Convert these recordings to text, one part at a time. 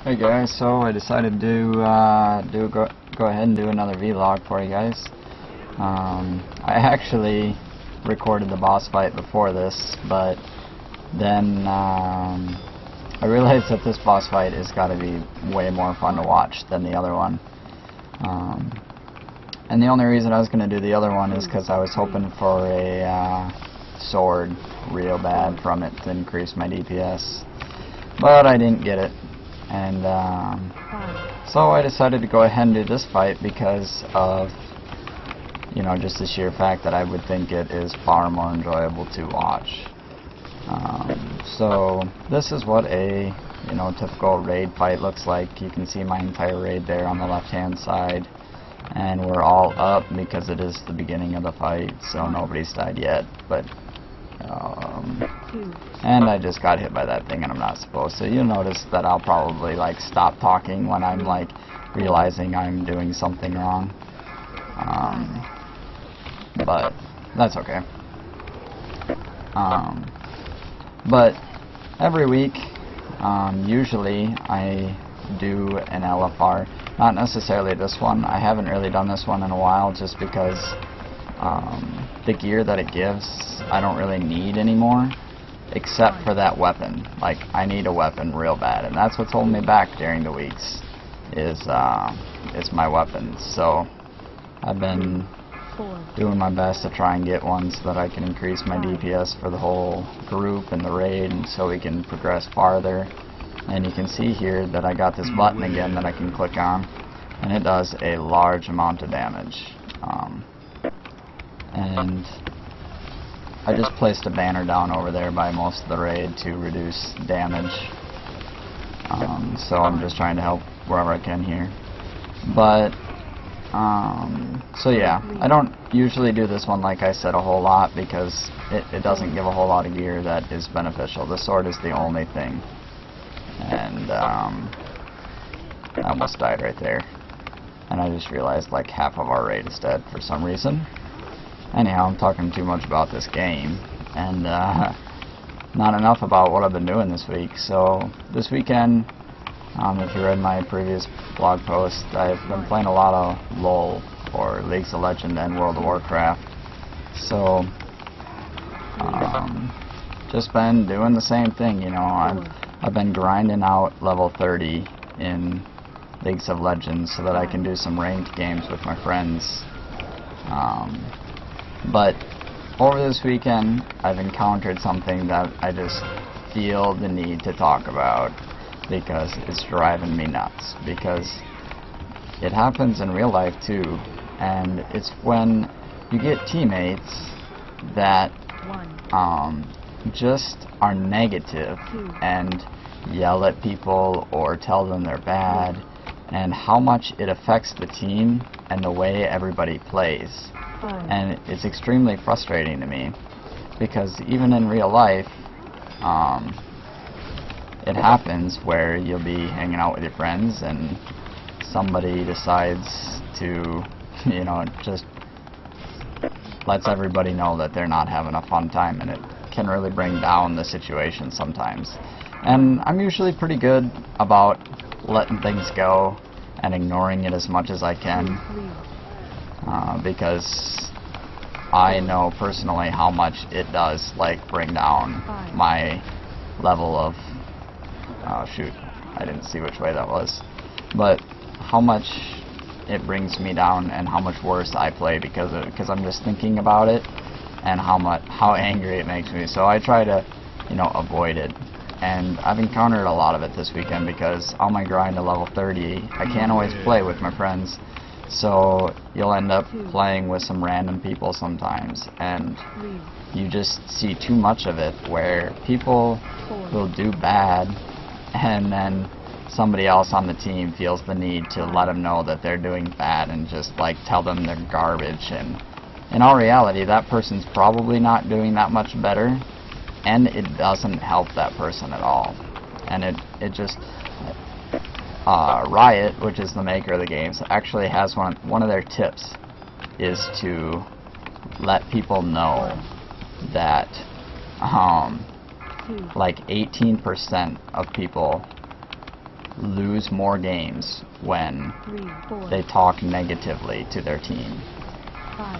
Hey guys, so I decided to go ahead and do another vlog for you guys. I actually recorded the boss fight before this, but then I realized that this boss fight has got to be way more fun to watch than the other one. And the only reason I was going to do the other one is because I was hoping for a sword real bad from it to increase my DPS, but I didn't get it. And so I decided to go ahead and do this fight because of, you know, just the sheer fact that I would think it is far more enjoyable to watch. So this is what a, you know, typical raid fight looks like. You can see my entire raid there on the left hand side, and we're all up because it is the beginning of the fight, so nobody's died yet, but and I just got hit by that thing and I'm not supposed to. You'll notice that I'll probably like stop talking when I'm like realizing I'm doing something wrong, but that's okay. But every week, usually I do an LFR. Not necessarily this one. I haven't really done this one in a while just because the gear that it gives I don't really need anymore, except for that weapon. Like, I need a weapon real bad, and that's what's holding me back during the weeks is my weapons. So I've been doing my best to try and get one so that I can increase my DPS for the whole group and the raid, and so we can progress farther. And you can see here that I got this button again that I can click on, and it does a large amount of damage. And I just placed a banner down over there by most of the raid to reduce damage. So I'm just trying to help wherever I can here. But so yeah, I don't usually do this one, like I said, a whole lot because it doesn't give a whole lot of gear that is beneficial. The sword is the only thing. And I almost died right there. And I just realized like half of our raid is dead for some reason. Anyhow, I'm talking too much about this game, and not enough about what I've been doing this week. So this weekend, if you read my previous blog post, I've been playing a lot of LOL, or League of Legends, and World of Warcraft. So just been doing the same thing, you know. I've been grinding out level 30 in League of Legends so that I can do some ranked games with my friends. But over this weekend, I've encountered something that I just feel the need to talk about because it's driving me nuts. Because it happens in real life too, and it's when you get teammates that just are negative and yell at people or tell them they're bad, and how much it affects the team and the way everybody plays. And it's extremely frustrating to me because even in real life, it happens where you'll be hanging out with your friends and somebody decides to, you know, just lets everybody know that they're not having a fun time, and it can really bring down the situation sometimes. And I'm usually pretty good about letting things go and ignoring it as much as I can. Because I know personally how much it does like bring down my level of shoot, I didn't see which way that was, but how much it brings me down and how much worse I play because I'm just thinking about it and how angry it makes me. So I try to, you know, avoid it. And I've encountered a lot of it this weekend because on my grind to level 30, I can't always play with my friends. So you'll end up playing with some random people sometimes, and you just see too much of it where people will do bad and then somebody else on the team feels the need to let them know that they're doing bad and just like tell them they're garbage, and in all reality that person's probably not doing that much better, and it doesn't help that person at all. And it just Riot, which is the maker of the games, actually has one of their tips is to let people know that like 18% of people lose more games when they talk negatively to their team.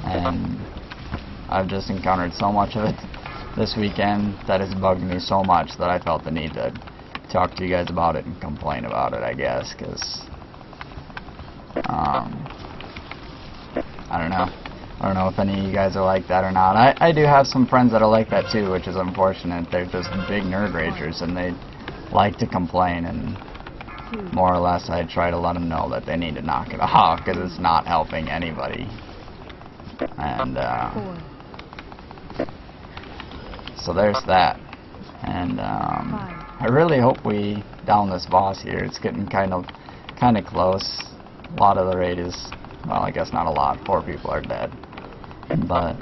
And I've just encountered so much of it this weekend that has bugged me so much that I felt the need to talk to you guys about it and complain about it, I guess, because I don't know. I don't know if any of you guys are like that or not. I do have some friends that are like that too, which is unfortunate. They're just big nerd ragers and they like to complain, and more or less I try to let them know that they need to knock it off because it's not helping anybody. And so there's that. And I really hope we down this boss here. It's getting kind of close. A lot of the raid is, well, I guess not a lot. 4 people are dead. But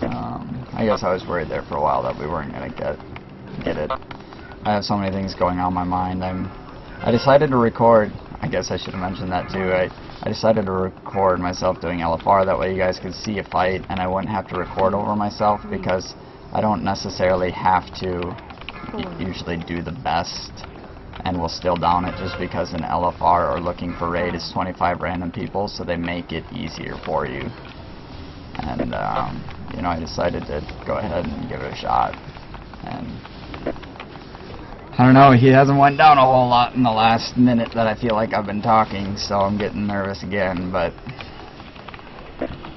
I guess I was worried there for a while that we weren't gonna get it. I have so many things going on in my mind. I decided to record. I guess I should have mentioned that too. I decided to record myself doing LFR. That way you guys could see a fight and I wouldn't have to record over myself, because I don't necessarily have to usually do the best and will still down it, just because in LFR or looking for raid is 25 random people, so they make it easier for you. And you know, I decided to go ahead and give it a shot. And I don't know, he hasn't went down a whole lot in the last minute that I feel like I've been talking, so I'm getting nervous again. But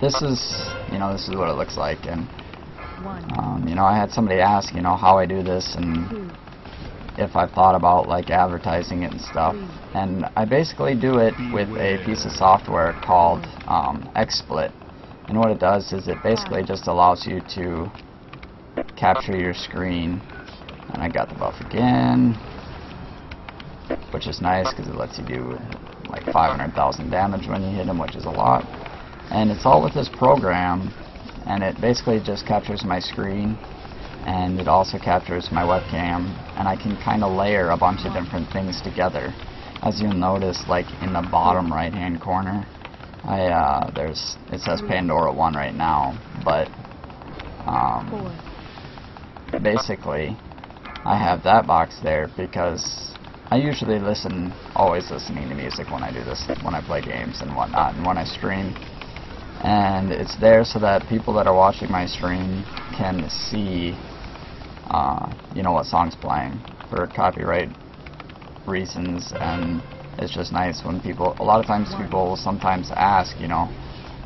this is, you know, this is what it looks like. And you know, I had somebody ask, you know, how I do this and if I've thought about like advertising it and stuff. And I basically do it with a piece of software called XSplit. And what it does is it basically just allows you to capture your screen. And I got the buff again, which is nice because it lets you do like 500,000 damage when you hit him, which is a lot. And it's all with this program, and it basically just captures my screen, and it also captures my webcam, and I can kind of layer a bunch of different things together. As you'll notice, like in the bottom right hand corner, it says Pandora 1 right now, but basically I have that box there because I usually always listening to music when I do this, when I play games and whatnot, and when I stream. And it's there so that people that are watching my stream can see, you know, what song's playing for copyright reasons. And it's just nice when a lot of times people will sometimes ask, you know,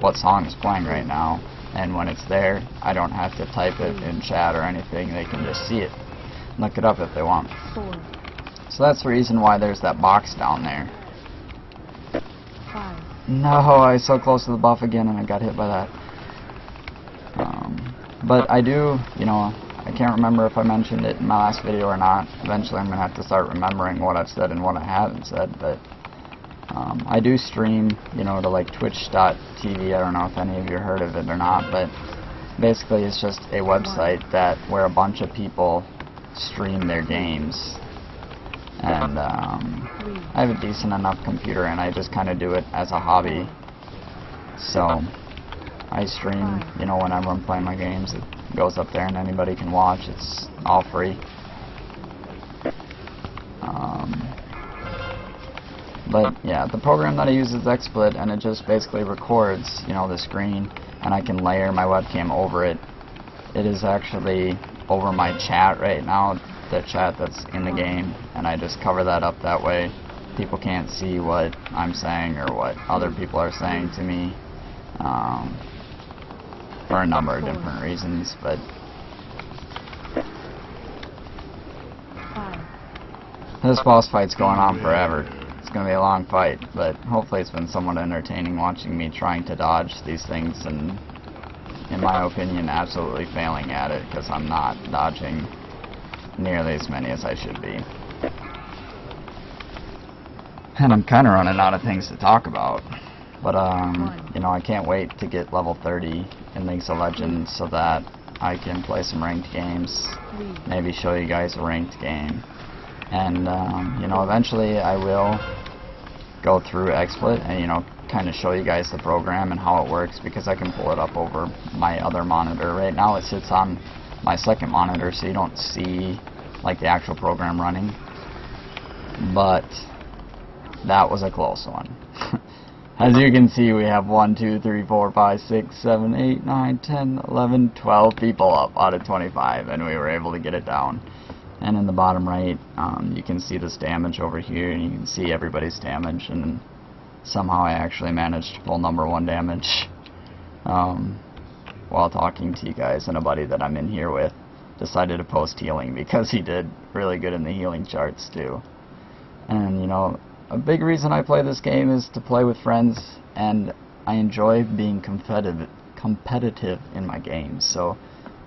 what song is playing right now. And when it's there, I don't have to type it in chat or anything. They can just see it, look it up if they want. So that's the reason why there's that box down there. No, I was so close to the buff again and I got hit by that. But I do, you know, I can't remember if I mentioned it in my last video or not. Eventually I'm going to have to start remembering what I've said and what I haven't said. But I do stream, you know, to like twitch.tv. I don't know if any of you heard of it or not, but basically it's just a website where a bunch of people stream their games. And I have a decent enough computer and I just kind of do it as a hobby. So I stream, you know, whenever I'm playing my games. It goes up there and anybody can watch. It's all free. But yeah, the program that I use is XSplit, and it just basically records, you know, the screen, and I can layer my webcam over it. It is actually over my chat right now, the chat that's in the game, and I just cover that up that way. People can't see what I'm saying or what other people are saying to me, for a number of different reasons. But this boss fight's going on forever. It's going to be a long fight, but hopefully it's been somewhat entertaining watching me trying to dodge these things and, in my opinion, absolutely failing at it because I'm not dodging nearly as many as I should be. And I'm kind of running out of things to talk about. But, you know, I can't wait to get level 30 in League of Legends so that I can play some ranked games, maybe show you guys a ranked game. And, you know, eventually I will go through XSplit and, you know, kind of show you guys the program and how it works, because I can pull it up over my other monitor. Right now it sits on my second monitor, so you don't see, like, the actual program running. but that was a close one. As you can see, we have 1, 2, 3, 4, 5, 6, 7, 8, 9, 10, 11, 12 people up out of 25, and we were able to get it down. And in the bottom right, you can see this damage over here, and you can see everybody's damage, and somehow I actually managed to pull number 1 damage while talking to you guys, and a buddy that I'm in here with decided to post healing because he did really good in the healing charts too. And you know, a big reason I play this game is to play with friends, and I enjoy being competitive in my games. So,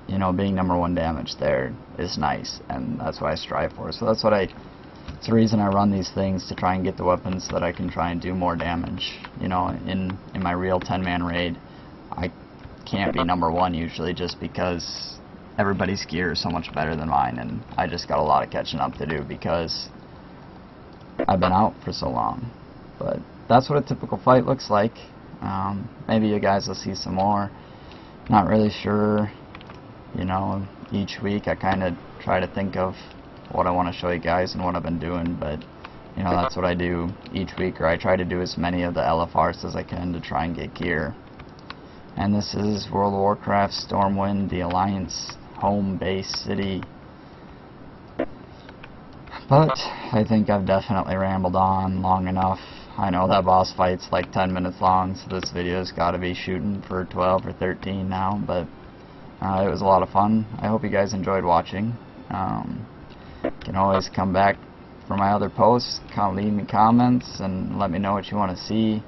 you know, being number 1 damage there is nice, and that's what I strive for. So it's the reason I run these things, to try and get the weapons so that I can try and do more damage. You know, in my real 10-man raid, I can't be number 1 usually, just because everybody's gear is so much better than mine, and I just got a lot of catching up to do because I've been out for so long. But that's what a typical fight looks like. Maybe you guys will see some more. Not really sure. You know, each week I kind of try to think of what I want to show you guys and what I've been doing, but you know, that's what I do each week, or I try to do as many of the LFRs as I can to try and get gear. And this is World of Warcraft Stormwind, the Alliance home base city. But I think I've definitely rambled on long enough. I know that boss fight's like 10 minutes long, so this video's got to be shooting for 12 or 13 now, but it was a lot of fun. I hope you guys enjoyed watching. You can always come back for my other posts, leave me comments, and let me know what you want to see,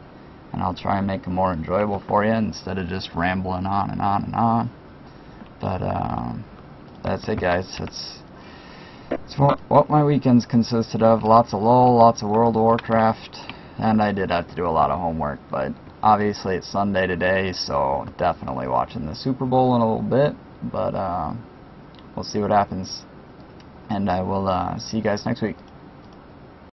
and I'll try and make them more enjoyable for you instead of just rambling on and on and on. But that's it, guys. It's what my weekends consisted of. Lots of LOL, lots of World of Warcraft, and I did have to do a lot of homework, but obviously it's Sunday today, so definitely watching the Super Bowl in a little bit, but we'll see what happens, and I will see you guys next week.